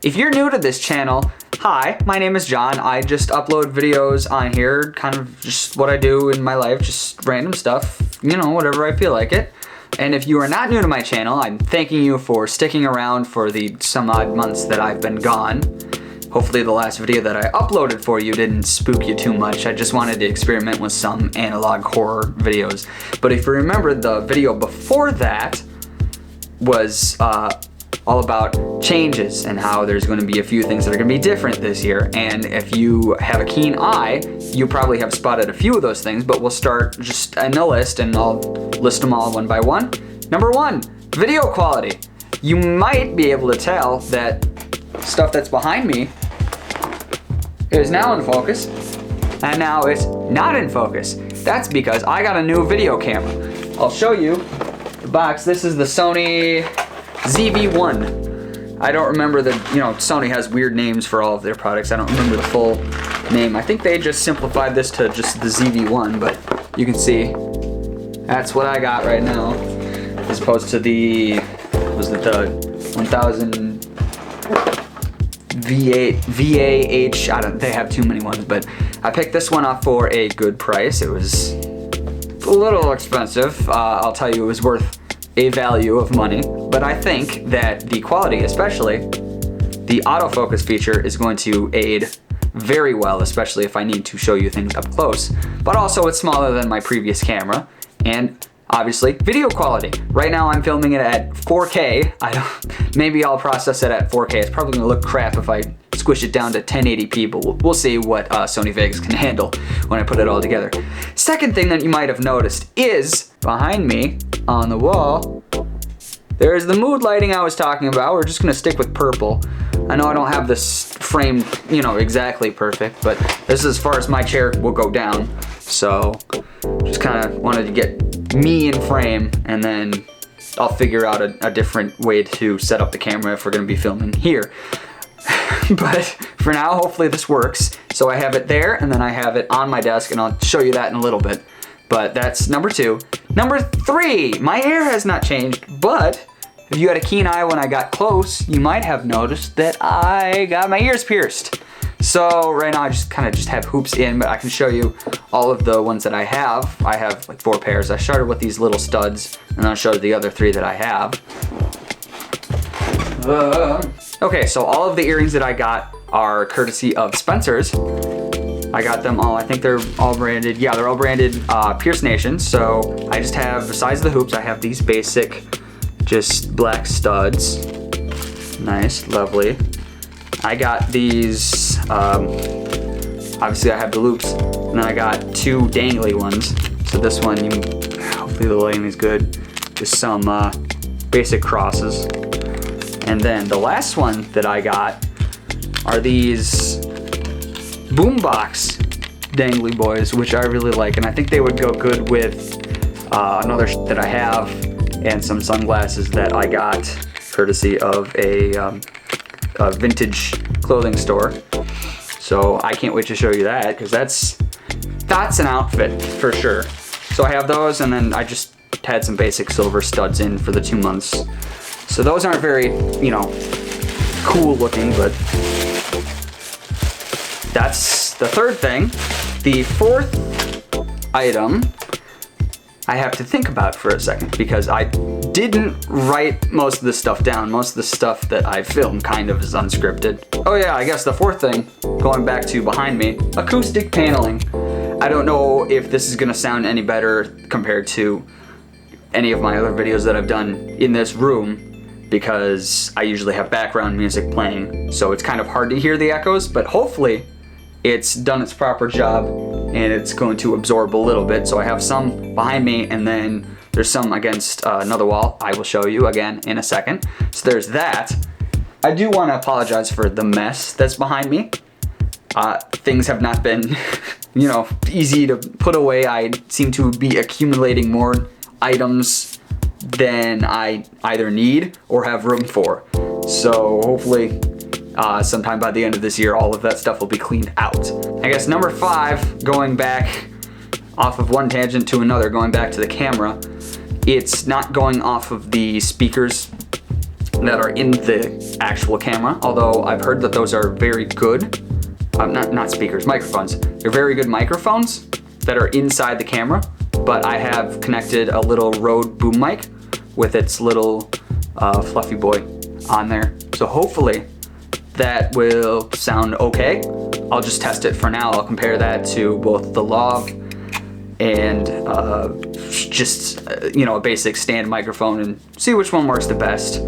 If you're new to this channel, hi, my name is John. I just upload videos on here, kind of just what I do in my life, just random stuff, you know, whatever I feel like it. And if you are not new to my channel, I'm thanking you for sticking around for the some odd months that I've been gone. Hopefully the last video that I uploaded for you didn't spook you too much. I just wanted to experiment with some analog horror videos. But if you remember, the video before that was all about changes and how there's going to be a few things that are going to be different this year. And if you have a keen eye, you probably have spotted a few of those things, but we'll start just in the list and I'll list them all one by one. Number one, video quality. You might be able to tell that stuff that's behind me is now in focus and now it's not in focus. That's because I got a new video camera. I'll show you the box. This is the Sony ZV-1. I don't remember Sony has weird names for all of their products. I don't remember the full name. I think they just simplified this to just the ZV-1, but you can see that's what I got right now, as opposed to the 1000 VAH. They have too many ones, but I picked this one up for a good price. It was a little expensive. I'll tell you, it was worth a value of money, but I think that the quality, especially the autofocus feature, is going to aid very well, especially if I need to show you things up close. But also it's smaller than my previous camera, and obviously video quality. Right now I'm filming it at 4K. Maybe I'll process it at 4K. It's probably gonna look crap if I squish it down to 1080p, but we'll see what Sony Vegas can handle when I put it all together. Second thing that you might have noticed is behind me on the wall, there's the mood lighting I was talking about. We're just gonna stick with purple. I know I don't have this framed, exactly perfect, but this is as far as my chair will go down. So just kind of wanted to get me in frame, and then I'll figure out a different way to set up the camera if we're gonna be filming here. But for now, hopefully this works. So I have it there, and then I have it on my desk, and I'll show you that in a little bit. But that's number two. Number three, my hair has not changed, but if you had a keen eye when I got close, you might have noticed that I got my ears pierced. So right now I just have hoops in, but I can show you all of the ones that I have. I have like 4 pairs. I started with these little studs, and then I'll show you the other 3 that I have. Okay, so all of the earrings that I got are courtesy of Spencer's. I got them all, I think they're all branded. Yeah, they're all branded Pierce Nation. So I just have, besides the hoops, I have these basic, just black studs. Nice, lovely. I got these, obviously I have the loops, and then I got 2 dangly ones. So this one, hopefully the lighting is good. Just some basic crosses. And then the last one that I got are these boombox dangly boys, which I really like, and I think they would go good with another that I have, and some sunglasses that I got courtesy of a vintage clothing store. So I can't wait to show you that, because that's an outfit for sure. So I have those, and then I just had some basic silver studs in for the 2 months. So those aren't very, cool looking, but that's the third thing. The fourth item I have to think about for a second, because I didn't write most of the stuff down. Most of the stuff that I filmed kind of is unscripted. Oh yeah, I guess the fourth thing, going back to behind me, acoustic paneling. I don't know if this is gonna sound any better compared to any of my other videos that I've done in this room, because I usually have background music playing, so it's kind of hard to hear the echoes, but hopefully it's done its proper job and it's going to absorb a little bit. So I have some behind me, and then there's some against another wall. I will show you again in a second. So there's that. I do want to apologize for the mess that's behind me. Things have not been, easy to put away. I seem to be accumulating more items than I either need or have room for. So hopefully sometime by the end of this year, all of that stuff will be cleaned out. I guess number 5, going back off of one tangent to another, going back to the camera, it's not going off of the speakers that are in the actual camera, although I've heard that those are very good. Not speakers, microphones. They're very good microphones that are inside the camera, but I have connected a little Rode boom mic with its little fluffy boy on there. So hopefully that will sound okay. I'll just test it for now. I'll compare that to both the Lav and you know, a basic stand microphone and see which one works the best.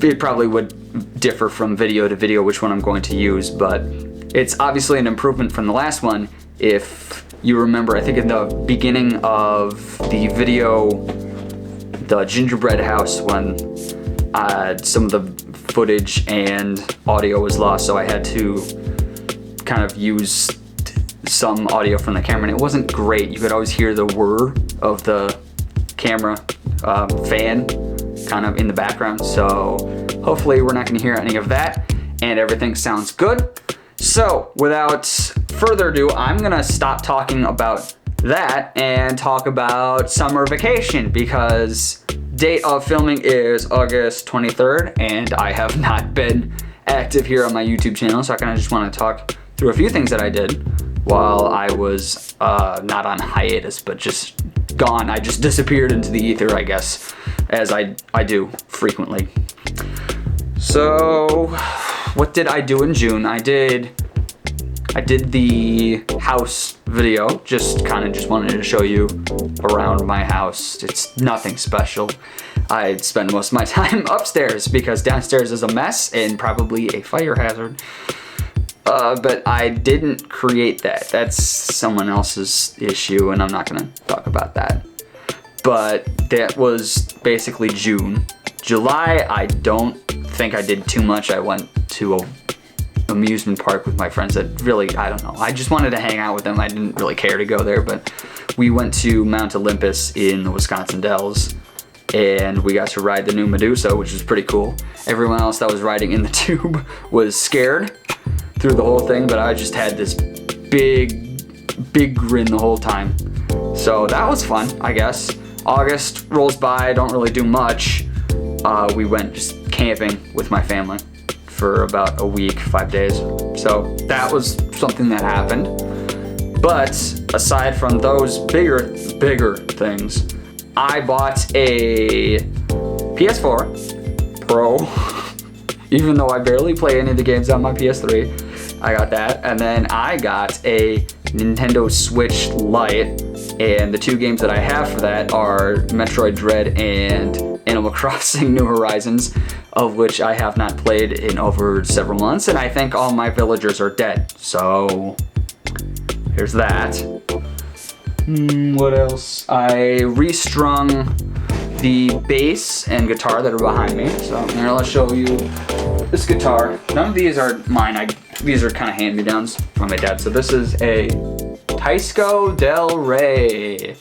It probably would differ from video to video which one I'm going to use, but it's obviously an improvement from the last one. If you remember, I think in the beginning of the video, the gingerbread house, when some of the footage and audio was lost, so I had to kind of use some audio from the camera, and it wasn't great. You could always hear the whir of the camera fan kind of in the background, so hopefully we're not going to hear any of that and everything sounds good. So without further ado, I'm going to stop talking about that and talk about summer vacation, because date of filming is August 23rd and I have not been active here on my YouTube channel, so I kind of just want to talk through a few things that I did while I was not on hiatus, but just gone. I just disappeared into the ether, I guess, as I do frequently. So what did I do in June? I did the house video, just wanted to show you around my house. It's nothing special. I spend most of my time upstairs because downstairs is a mess and probably a fire hazard. But I didn't create that. That's someone else's issue and I'm not gonna talk about that. But that was basically June. July, I don't think I did too much. I went to a amusement park with my friends that really, I don't know. I just wanted to hang out with them. I didn't really care to go there, but we went to Mount Olympus in the Wisconsin Dells and we got to ride the new Medusa, which was pretty cool. Everyone else that was riding in the tube was scared through the whole thing, but I just had this big grin the whole time. So that was fun, I guess. August rolls by, I don't really do much. We went just camping with my family for about a week, 5 days. So that was something that happened. But aside from those bigger things, I bought a PS4 Pro, even though I barely play any of the games on my PS3. I got that, and then I got a Nintendo Switch Lite, and the two games that I have for that are Metroid Dread and Animal Crossing New Horizons, of which I have not played in over several months, and I think all my villagers are dead. So there's that. What else? I restrung the bass and guitar that are behind me. So here, let's show you this guitar. None of these are mine. These are kind of hand-me-downs from my dad. So this is a Teisco Del Rey.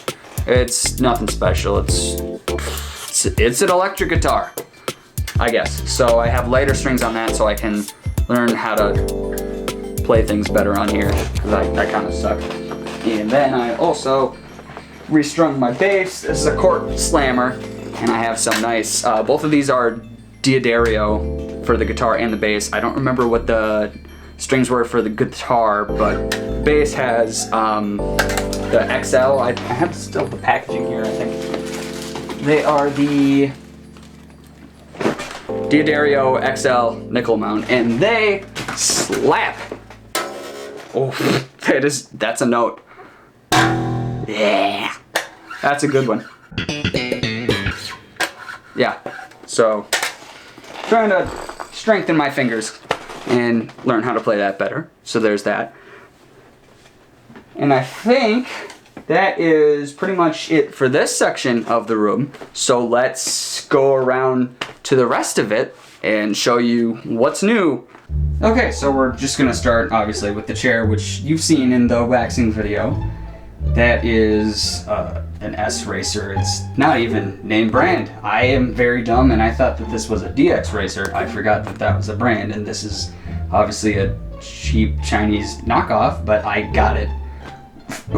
It's nothing special. It's an electric guitar, I guess. So I have lighter strings on that so I can learn how to play things better on here, because I kind of suck. And then I also restrung my bass. This is a Court Slammer, and I have some nice, both of these are D'Addario for the guitar and the bass. I don't remember what the strings were for the guitar, but bass has the XL. I have still the packaging here, I think. They are the D'Addario XL nickel mount, and they slap. Oh, that's a note. Yeah, that's a good one. Yeah, so trying to strengthen my fingers and learn how to play that better. So there's that. And I think that is pretty much it for this section of the room. So let's go around to the rest of it and show you what's new. Okay, so we're just gonna start obviously with the chair, which you've seen in the waxing video. That is an S Racer. It's not even name brand. I am very dumb and I thought that this was a DX Racer. I forgot that that was a brand, and this is obviously a cheap Chinese knockoff, but I got it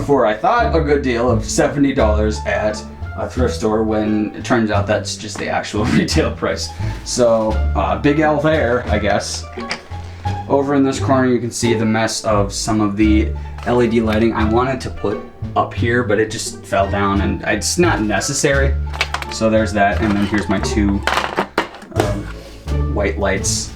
for, I thought, a good deal of $70 at a thrift store when it turns out that's just the actual retail price. So big L there, I guess. Over in this corner you can see the mess of some of the LED lighting I wanted to put up here, but it just fell down and it's not necessary. So there's that, and then here's my two white lights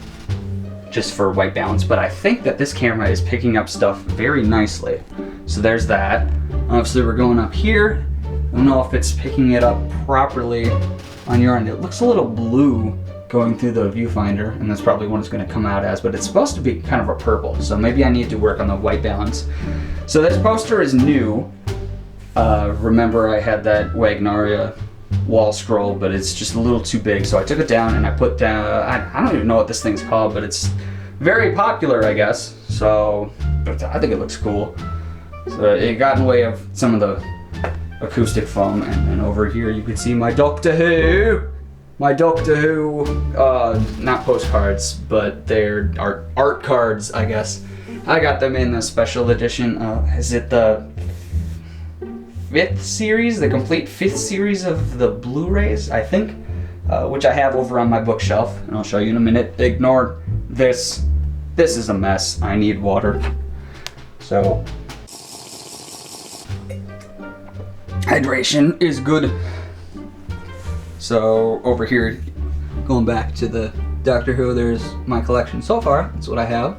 just for white balance, but I think that this camera is picking up stuff very nicely. So there's that. Obviously we're going up here. I don't know if it's picking it up properly on your end. It looks a little blue going through the viewfinder, and that's probably what it's going to come out as, but it's supposed to be kind of a purple, so maybe I need to work on the white balance. So this poster is new. Remember I had that Wagnaria wall scroll, but it's just a little too big, so I took it down and I put down, I don't even know what this thing's called, but it's very popular, I guess, so but I think it looks cool. So it got in the way of some of the acoustic foam, and then over here you can see my Doctor Who, not postcards, but they're art cards, I guess. I got them in the special edition. Is it the 5th series, the complete 5th series of the Blu-rays, I think, which I have over on my bookshelf, and I'll show you in a minute. Ignore this. This is a mess. I need water. So, hydration is good. So, over here, going back to the Doctor Who, there's my collection so far. That's what I have.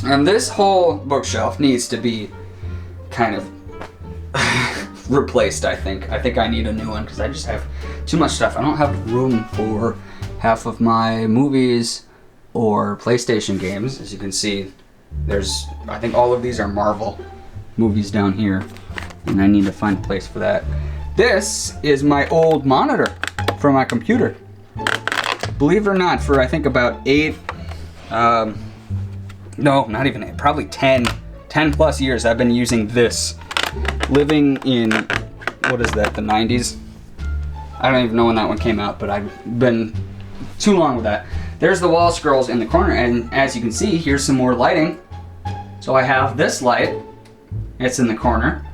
And this whole bookshelf needs to be kind of replaced, I think. I think I need a new one because I just have too much stuff. I don't have room for half of my movies or PlayStation games. As you can see, I think all of these are Marvel movies down here, and I need to find a place for that. This is my old monitor for my computer. Believe it or not, for I think about 8, no, not even 8, probably 10 plus years I've been using this. Living in, what is that, the 90s? I don't even know when that one came out, but I've been too long with that. There's the wall scrolls in the corner, and as you can see, here's some more lighting. So I have this light, it's in the corner,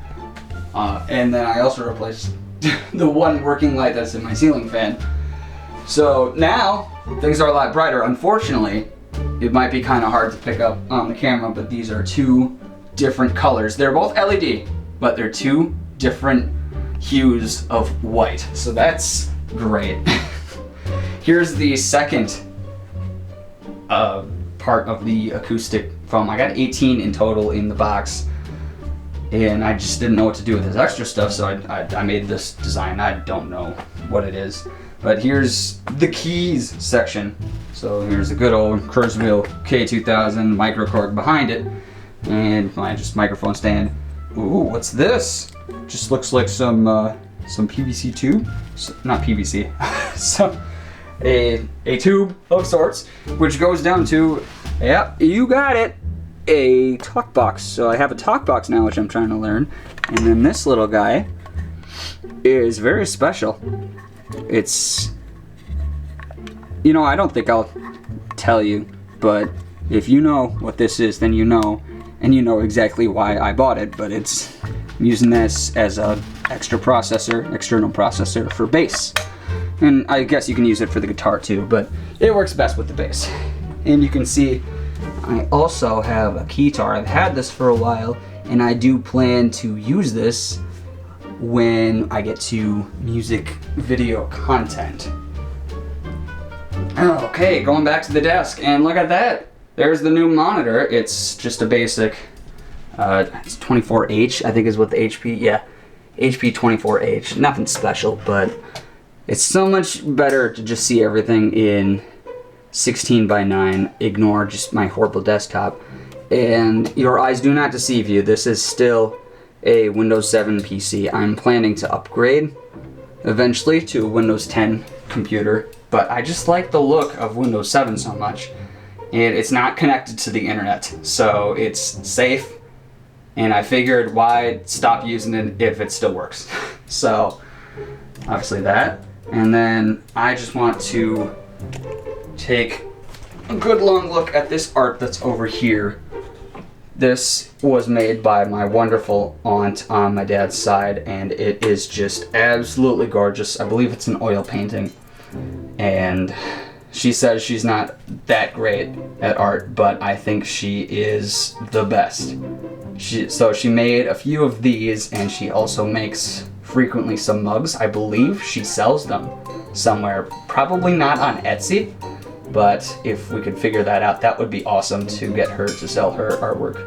and then I also replaced the one working light that's in my ceiling fan. So now, things are a lot brighter. Unfortunately, it might be kind of hard to pick up on the camera, but these are two different colors. They're both LED, but they're two different hues of white, so that's great. Here's the second part of the acoustic foam. I got 18 in total in the box, and I just didn't know what to do with this extra stuff, so I made this design. I don't know what it is, but here's the keys section. So here's the good old Kurzweil K2000 microcorg behind it, and my just microphone stand. Ooh, what's this? Just looks like some PVC tube, not PVC, a tube of sorts, which goes down to, yeah, you got it, a talk box. So I have a talk box now, which I'm trying to learn, and then this little guy is very special. It's, you know, I don't think I'll tell you, but if you know what this is, then you know. And you know exactly why I bought it, but I'm using this as a external processor for bass. And I guess you can use it for the guitar too, but it works best with the bass. And you can see I also have a keytar. I've had this for a while, and I do plan to use this when I get to music video content. Okay, going back to the desk, and look at that. There's the new monitor. It's just a basic, it's 24H, I think is what the HP 24H. Nothing special, but it's so much better to just see everything in 16:9. Ignore just my horrible desktop. And your eyes do not deceive you. This is still a Windows 7 PC. I'm planning to upgrade eventually to a Windows 10 computer, but I just like the look of Windows 7 so much. And it's not connected to the internet, so it's safe, and I figured why stop using it if it still works. So obviously that, and then I just want to take a good long look at this art that's over here. This was made by my wonderful aunt on my dad's side, and it is just absolutely gorgeous. I believe it's an oil painting, and she says she's not that great at art, but I think she is the best. So she made a few of these, and she also makes frequently some mugs. I believe she sells them somewhere, probably not on Etsy, but if we could figure that out, that would be awesome to get her to sell her artwork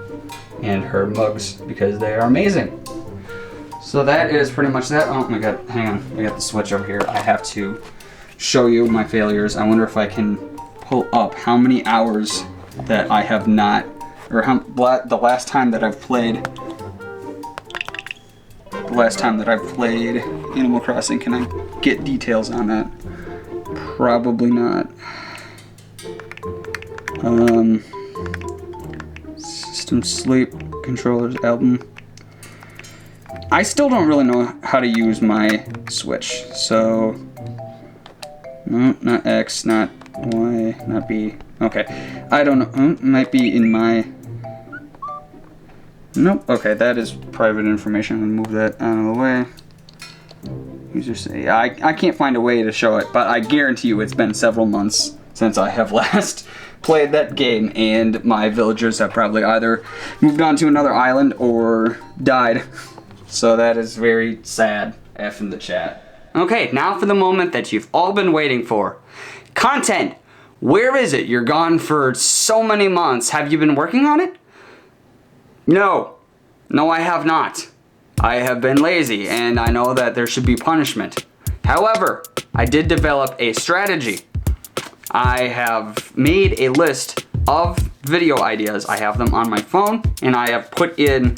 and her mugs, because they are amazing. So that is pretty much that. Oh my god, hang on, we got the switch over here. I have to show you my failures. I wonder if I can pull up how many hours that I have not, or the last time that I've played Animal Crossing. Can I get details on that? Probably not. System sleep controllers album. I still don't really know how to use my Switch, so no, not X, not Y, not B. Okay, I don't know. It might be in my. Nope. Okay, that is private information. I'm gonna move that out of the way. User say I can't find a way to show it, but I guarantee you it's been several months since I have last played that game, and my villagers have probably either moved on to another island or died. So that is very sad. F in the chat. Okay, now for the moment that you've all been waiting for. Content! Where is it? You're gone for so many months. Have you been working on it? No. No, I have not. I have been lazy, and I know that there should be punishment. However, I did develop a strategy. I have made a list of video ideas. I have them on my phone, and I have put in,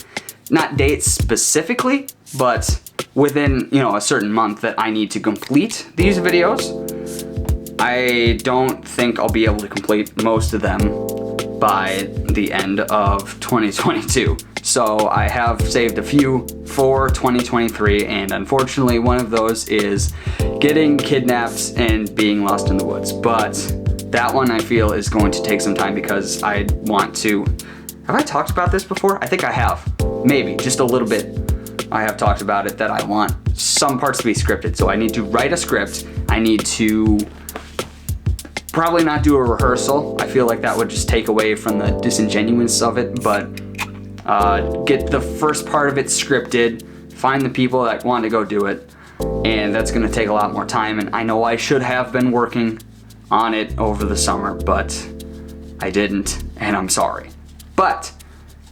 not dates specifically, but within, a certain month that I need to complete these videos. I don't think I'll be able to complete most of them by the end of 2022. So I have saved a few for 2023, and unfortunately one of those is getting kidnapped and being lost in the woods. But that one I feel is going to take some time because I want to... Have I talked about this before? I think I have. Maybe, just a little bit. I have talked about it that I want some parts to be scripted. So I need to write a script. I need to probably not do a rehearsal. I feel like that would just take away from the disingenuous of it, but get the first part of it scripted, find the people that want to go do it, and that's gonna take a lot more time, and I know I should have been working on it over the summer, but I didn't, and I'm sorry. But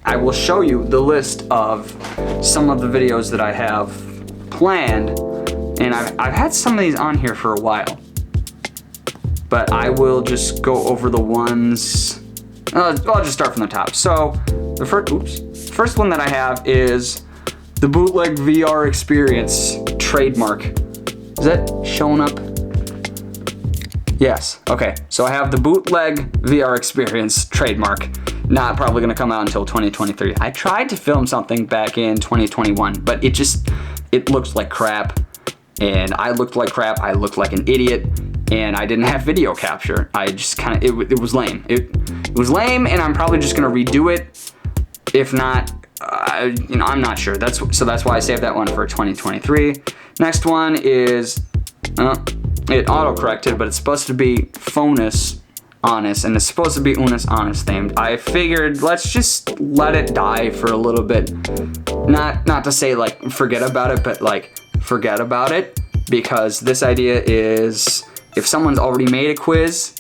I will show you the list of some of the videos that I have planned, and I've had some of these on here for a while, but I will just go over the ones. I'll just start from the top. So the first one that I have is the bootleg VR experience trademark. Is that showing up? Yes. Okay. So I have the bootleg VR experience trademark. Not probably gonna come out until 2023. I tried to film something back in 2021, but it looks like crap, and I looked like crap. I looked like an idiot, and I didn't have video capture. I just it was lame. It was lame, and I'm probably just gonna redo it. If not, I'm not sure. That's why I saved that one for 2023. Next one is, it auto-corrected, but it's supposed to be Phonus Honest, and it's supposed to be Unis Honest themed. I figured let's just let it die for a little bit. Not to say like forget about it, but like forget about it, because this idea is if someone's already made a quiz,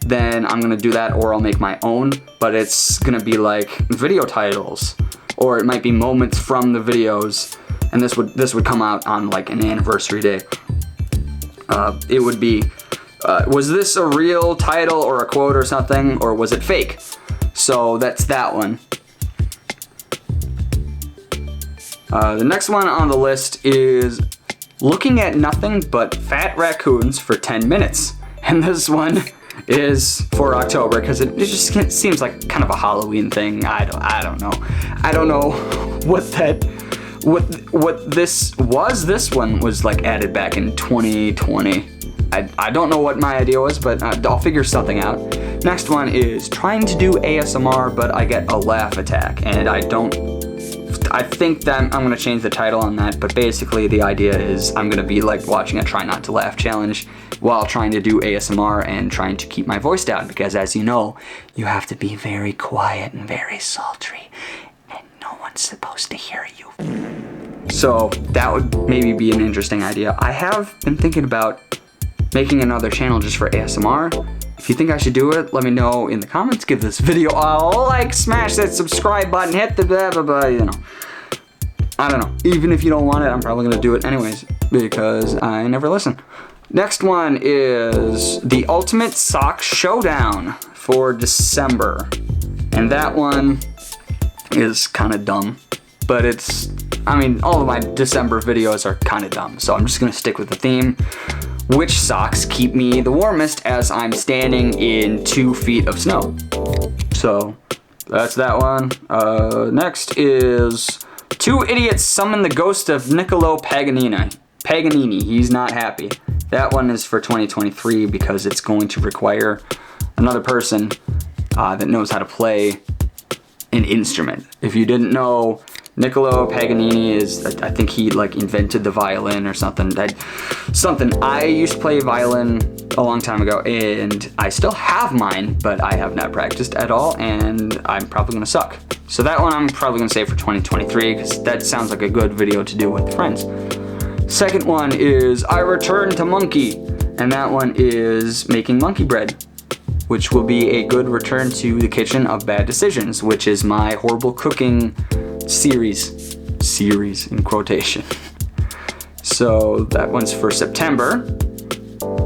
then I'm gonna do that, or I'll make my own, but it's gonna be like video titles, or it might be moments from the videos, and this would come out on like an anniversary day. It would be, was this a real title or a quote or something, or was it fake? So that's that one. The next one on the list is looking at nothing but fat raccoons for 10 minutes. And this one is for October because it just seems like kind of a Halloween thing. I don't know. I don't know what this was. This one was like added back in 2020. I don't know what my idea was, but I'll figure something out. Next one is trying to do ASMR, but I get a laugh attack, and I think that I'm gonna change the title on that, but basically the idea is I'm gonna be like watching a try not to laugh challenge while trying to do ASMR and trying to keep my voice down, because as you know, you have to be very quiet and very sultry, and no one's supposed to hear you. So that would maybe be an interesting idea. I have been thinking about making another channel just for ASMR. If you think I should do it, let me know in the comments. Give this video a like, smash that subscribe button, hit the blah blah blah, you know. I don't know. Even if you don't want it, I'm probably gonna do it anyways because I never listen. Next one is the Ultimate Sock Showdown for December. And that one is kind of dumb, but all of my December videos are kind of dumb, so I'm just gonna stick with the theme. Which socks keep me the warmest as I'm standing in 2 feet of snow? So that's that one. Next is 2 idiots summon the ghost of Niccolo Paganini. He's not happy. That one is for 2023 because it's going to require another person that knows how to play an instrument. If you didn't know, Niccolo Paganini I think he like invented the violin or something. I used to play violin a long time ago, and I still have mine, but I have not practiced at all, and I'm probably gonna suck. So that one I'm probably gonna save for 2023, because that sounds like a good video to do with friends. Second one is I Return to Monkey, and that one is making monkey bread, which will be a good return to the kitchen of bad decisions, which is my horrible cooking series in quotation. So that one's for September.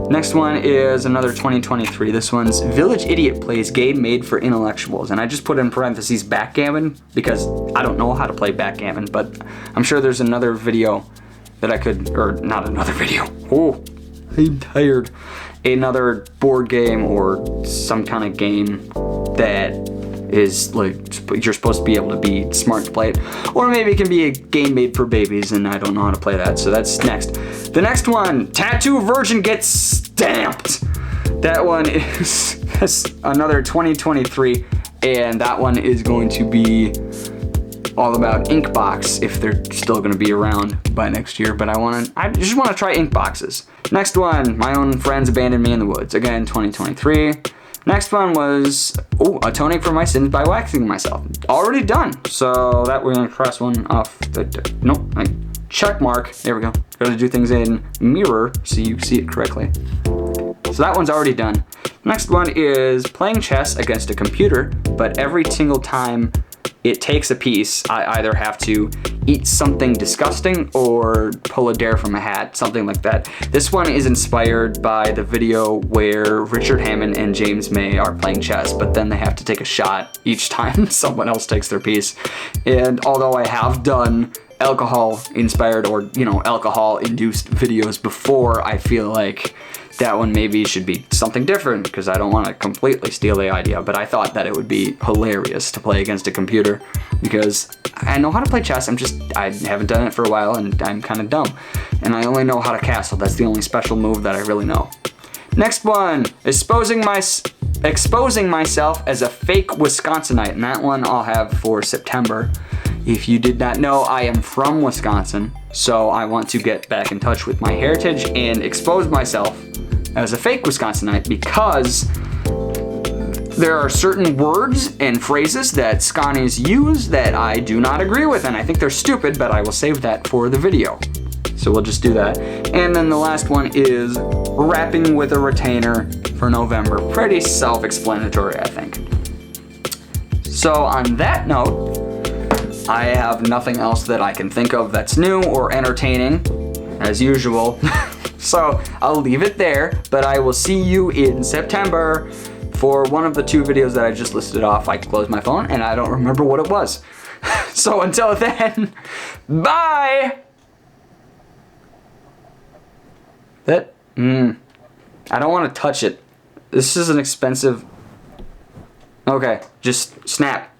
Next one is another 2023. This one's Village Idiot plays game made for intellectuals, and I just put in parentheses backgammon because I don't know how to play backgammon, but I'm sure there's another video that I could, or not another video. Oh, I'm tired. Another board game or some kind of game that is like you're supposed to be able to be smart to play it, or maybe it can be a game made for babies and I don't know how to play that, so that's next. The next one, Tattoo Virgin Gets Stamped. That one is another 2023, and that one is going to be all about Inkbox if they're still going to be around by next year, but I just want to try Inkboxes. Next one, My Own Friends Abandoned Me in the Woods, again 2023. Next one was atoning for my sins by waxing myself. Already done. So that we're gonna cross one off check mark. There we go. Gotta do things in mirror so you see it correctly. So that one's already done. Next one is playing chess against a computer, but every single time it takes a piece, I either have to eat something disgusting or pull a dare from a hat, something like that. This one is inspired by the video where Richard Hammond and James May are playing chess, but then they have to take a shot each time someone else takes their piece. And although I have done alcohol-inspired or, alcohol-induced videos before, I feel like that one maybe should be something different because I don't want to completely steal the idea, but I thought that it would be hilarious to play against a computer because I know how to play chess, I haven't done it for a while and I'm kind of dumb. And I only know how to castle, that's the only special move that I really know. Next one, exposing myself as a fake Wisconsinite, and that one I'll have for September. If you did not know, I am from Wisconsin, so I want to get back in touch with my heritage and expose myself as a fake Wisconsinite because there are certain words and phrases that Scotties use that I do not agree with, and I think they're stupid, but I will save that for the video. So we'll just do that. And then the last one is rapping with a retainer for November. Pretty self-explanatory, I think. So on that note, I have nothing else that I can think of that's new or entertaining, as usual. So I'll leave it there, but I will see you in September for one of the 2 videos that I just listed off. I closed my phone and I don't remember what it was. So until then, bye! I don't want to touch it. This is an expensive... Okay, just snap.